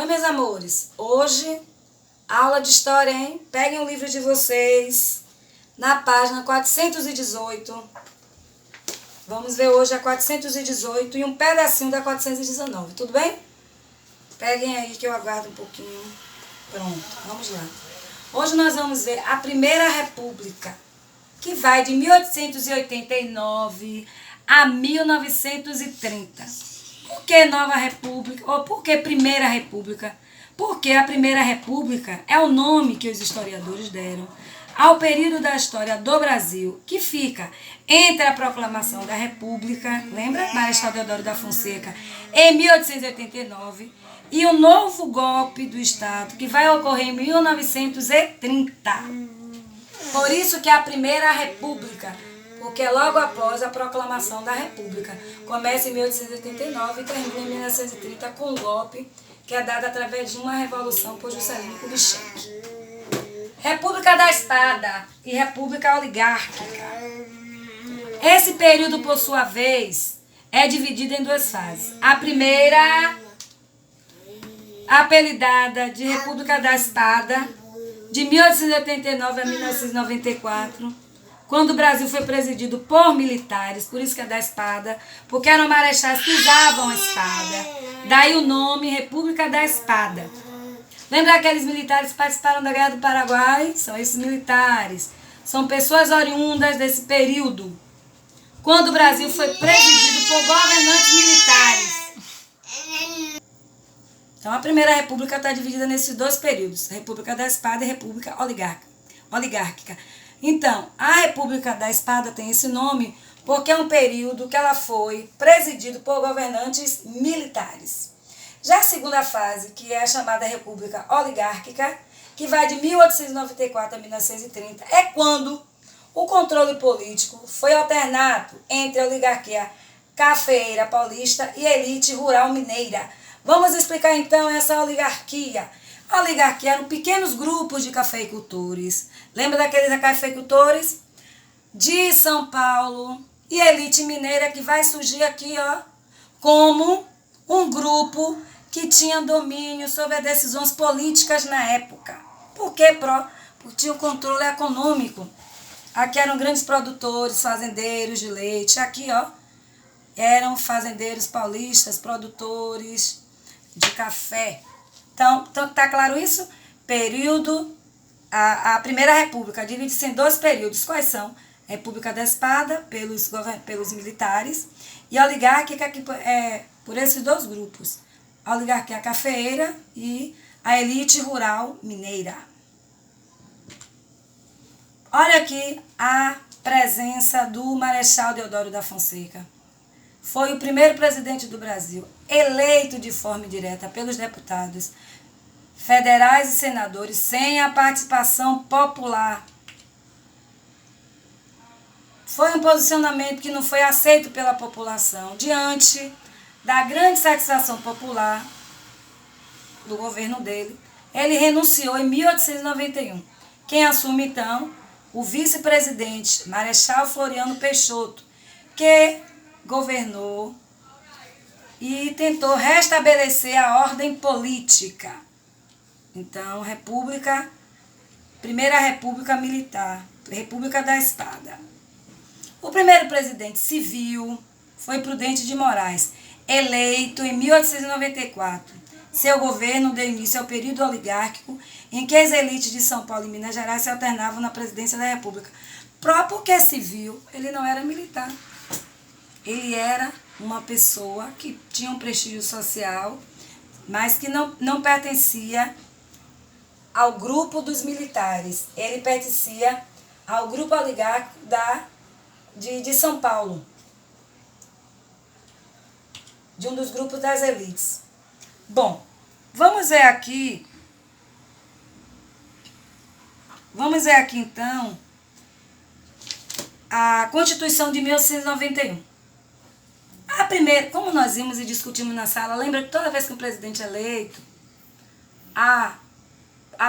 meus amores, hoje, aula de história, hein? Peguem o livro de vocês, na página 418. Vamos ver hoje a 418 e um pedacinho da 419, tudo bem? Peguem aí que eu aguardo um pouquinho. Pronto, vamos lá. Hoje nós vamos ver a Primeira República, que vai de 1889 a 1930. Por que Nova República? Ou por que Primeira República? Porque a Primeira República é o nome que os historiadores deram ao período da história do Brasil, que fica entre a proclamação da República, lembra? Marechal Deodoro da Fonseca, em 1889, e o novo golpe do Estado, que vai ocorrer em 1930. Por isso que é a Primeira República, porque é logo após a proclamação da República. Começa em 1889 e termina em 1930 com o golpe que é dado através de uma revolução por Juscelino Kubitschek. República da Espada e República Oligárquica. Esse período, por sua vez, é dividido em duas fases. A primeira, apelidada de República da Espada, de 1889 a 1994, quando o Brasil foi presidido por militares, por isso que é da espada, porque eram marechais que usavam a espada. Daí o nome República da Espada. Lembra aqueles militares que participaram da Guerra do Paraguai? São esses militares. São pessoas oriundas desse período, quando o Brasil foi presidido por governantes militares. Então a Primeira República está dividida nesses dois períodos, República da Espada e República Oligárquica. Então, a República da Espada tem esse nome porque é um período que ela foi presidido por governantes militares. Já a segunda fase, que é a chamada República Oligárquica, que vai de 1894 a 1930, é quando o controle político foi alternado entre a oligarquia cafeeira paulista e a elite rural mineira. Vamos explicar então essa oligarquia. A oligarquia eram pequenos grupos de cafeicultores. Lembra daqueles cafeicultores? De São Paulo e a elite mineira que vai surgir aqui, ó, como um grupo que tinha domínio sobre as decisões políticas na época. Por quê? Porque tinha um controle econômico. Aqui eram grandes produtores, fazendeiros de leite. Aqui, ó, eram fazendeiros paulistas, produtores de café. Então tá claro isso? Período, a Primeira República divide-se em dois períodos. Quais são? A República da Espada, pelos militares, e a oligárquica, que é por esses dois grupos. A oligarquia cafeeira e a elite rural mineira. Olha aqui a presença do Marechal Deodoro da Fonseca. Foi o primeiro presidente do Brasil, eleito de forma direta pelos deputados federais e senadores, sem a participação popular. Foi um posicionamento que não foi aceito pela população, diante da grande satisfação popular do governo dele. Ele renunciou em 1891. Quem assume, então? O vice-presidente, Marechal Floriano Peixoto, que governou e tentou restabelecer a ordem política. Então, Primeira República Militar, República da Espada. O primeiro presidente civil foi Prudente de Moraes, eleito em 1894. Seu governo deu início ao período oligárquico, em que as elites de São Paulo e Minas Gerais se alternavam na presidência da República. Próprio que é civil, ele não era militar. Ele era uma pessoa que tinha um prestígio social, mas que não pertencia ao grupo dos militares. Ele pertencia ao grupo oligárquico de São Paulo, de um dos grupos das elites. Bom, vamos ver aqui então a Constituição de 1891. A primeira, como nós vimos e discutimos na sala, lembra que toda vez que um presidente é eleito, a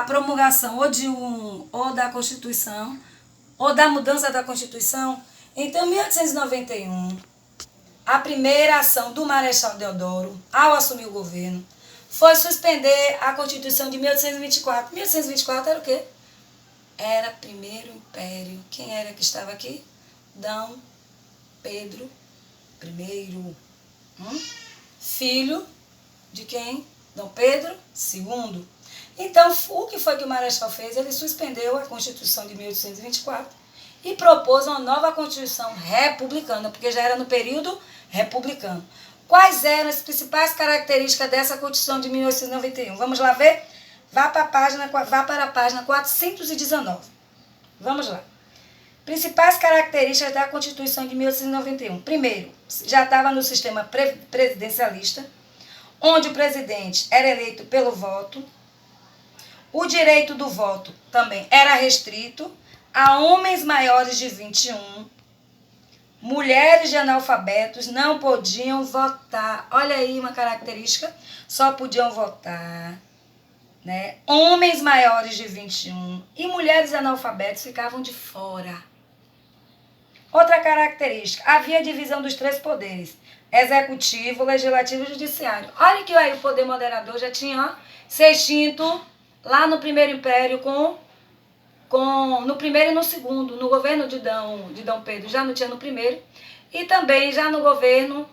promulgação ou da Constituição, ou da mudança da Constituição. Então, em 1891, a primeira ação do Marechal Deodoro, ao assumir o governo, foi suspender a Constituição de 1824. 1824 era o quê? Era Primeiro Império. Quem era que estava aqui? Dom Pedro I. Filho de quem? Dom Pedro II. Então, o que foi que o Marechal fez? Ele suspendeu a Constituição de 1824 e propôs uma nova Constituição republicana, porque já era no período republicano. Quais eram as principais características dessa Constituição de 1891? Vamos lá ver? Vá para a página 419. Vamos lá. Principais características da Constituição de 1891. Primeiro, já estava no sistema presidencialista, onde o presidente era eleito pelo voto. O direito do voto também era restrito a homens maiores de 21. Mulheres de analfabetos não podiam votar. Olha aí uma característica, só podiam votar, né? Homens maiores de 21 e mulheres analfabetas ficavam de fora. Outra característica, havia divisão dos três poderes: executivo, legislativo e judiciário. Olha que aí o poder moderador já tinha se extinto lá no Primeiro Império no primeiro e no segundo. No governo de Dom Pedro já não tinha no primeiro, e também já no governo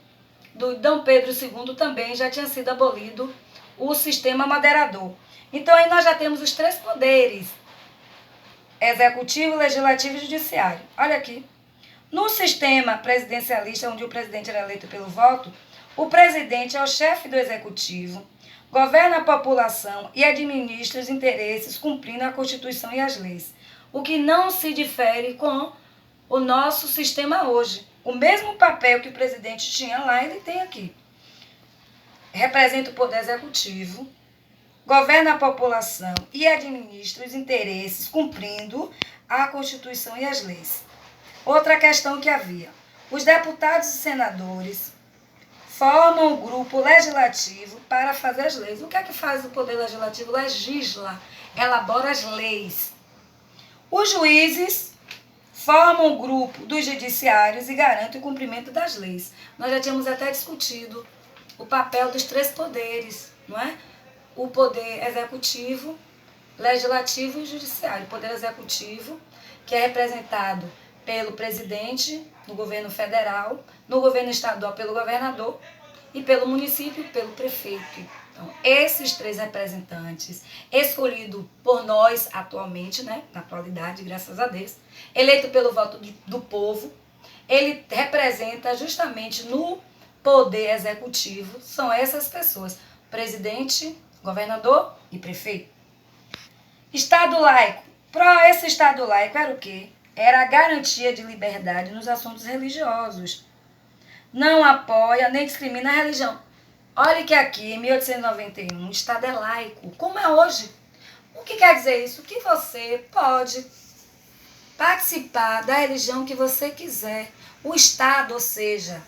do Dom Pedro II também já tinha sido abolido o sistema moderador. Então aí nós já temos os três poderes: executivo, legislativo e judiciário. Olha aqui. No sistema presidencialista, onde o presidente era eleito pelo voto, o presidente é o chefe do executivo, governa a população e administra os interesses cumprindo a Constituição e as leis. O que não se difere com o nosso sistema hoje. O mesmo papel que o presidente tinha lá, ele tem aqui. Representa o poder executivo, governa a população e administra os interesses cumprindo a Constituição e as leis. Outra questão que havia: os deputados e senadores formam o grupo legislativo para fazer as leis. O que é que faz o poder legislativo? Legisla, elabora as leis. Os juízes formam o grupo dos judiciários e garantem o cumprimento das leis. Nós já tínhamos até discutido o papel dos três poderes, não é? O poder executivo, legislativo e judiciário. O poder executivo, que é representado pelo presidente, no governo federal, no governo estadual pelo governador e pelo município pelo prefeito. Então, esses três representantes, escolhido por nós atualmente, né, na atualidade, graças a Deus, eleito pelo voto do povo, ele representa justamente no poder executivo, são essas pessoas: presidente, governador e prefeito. Estado laico. Esse Estado laico era o quê? Era a garantia de liberdade nos assuntos religiosos. Não apoia nem discrimina a religião. Olha que aqui, em 1891, o Estado é laico, como é hoje. O que quer dizer isso? Que você pode participar da religião que você quiser. O Estado, ou seja,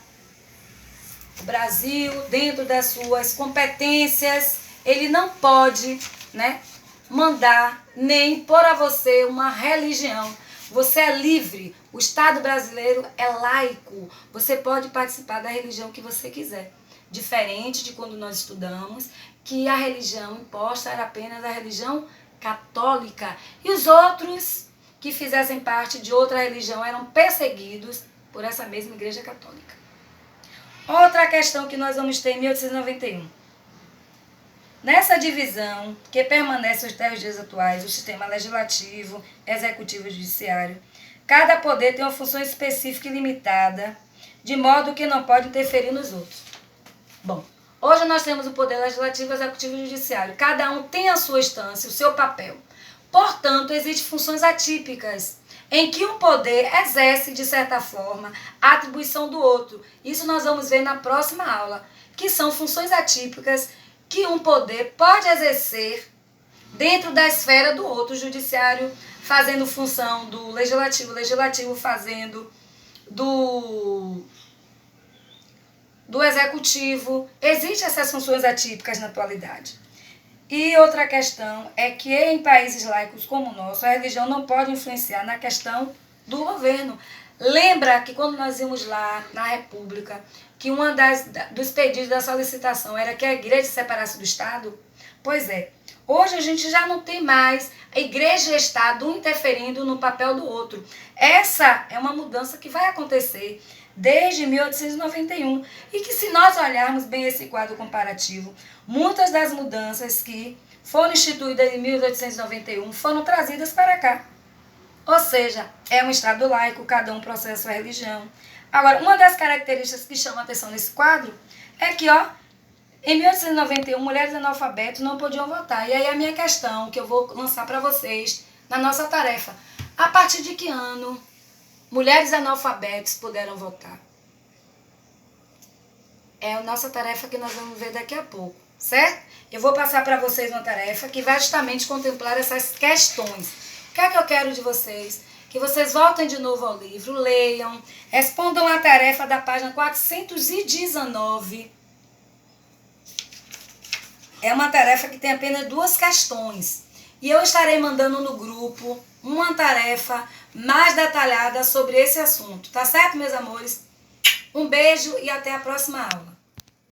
o Brasil, dentro das suas competências, ele não pode, né, mandar nem impor a você uma religião. Você é livre. O Estado brasileiro é laico. Você pode participar da religião que você quiser. Diferente de quando nós estudamos, que a religião imposta era apenas a religião católica. E os outros que fizessem parte de outra religião eram perseguidos por essa mesma Igreja Católica. Outra questão que nós vamos ter em 1891. Nessa divisão, que permanece até os dias atuais, o sistema legislativo, executivo e judiciário, cada poder tem uma função específica e limitada, de modo que não pode interferir nos outros. Bom, hoje nós temos o poder legislativo, executivo e judiciário. Cada um tem a sua instância, o seu papel. Portanto, existem funções atípicas, em que um poder exerce, de certa forma, a atribuição do outro. Isso nós vamos ver na próxima aula, que são funções atípicas que um poder pode exercer dentro da esfera do outro. O judiciário fazendo função do legislativo, o legislativo fazendo do executivo. Existem essas funções atípicas na atualidade. E outra questão é que em países laicos como o nosso, a religião não pode influenciar na questão do governo. Lembra que quando nós íamos lá na República, que dos pedidos da solicitação era que a igreja se separasse do Estado? Pois é, hoje a gente já não tem mais a igreja e o Estado um interferindo no papel do outro. Essa é uma mudança que vai acontecer desde 1891 e que, se nós olharmos bem esse quadro comparativo, muitas das mudanças que foram instituídas em 1891 foram trazidas para cá. Ou seja, é um Estado laico, cada um processa sua religião. Agora, uma das características que chama a atenção nesse quadro é que, ó, em 1891, mulheres analfabetas não podiam votar. E aí a minha questão, que eu vou lançar para vocês na nossa tarefa: a partir de que ano mulheres analfabetas puderam votar? É a nossa tarefa que nós vamos ver daqui a pouco, certo? Eu vou passar para vocês uma tarefa que vai justamente contemplar essas questões. O que é que eu quero de vocês? Que vocês voltem de novo ao livro, leiam, respondam a tarefa da página 419. É uma tarefa que tem apenas 2 questões. E eu estarei mandando no grupo uma tarefa mais detalhada sobre esse assunto. Tá certo, meus amores? Um beijo e até a próxima aula.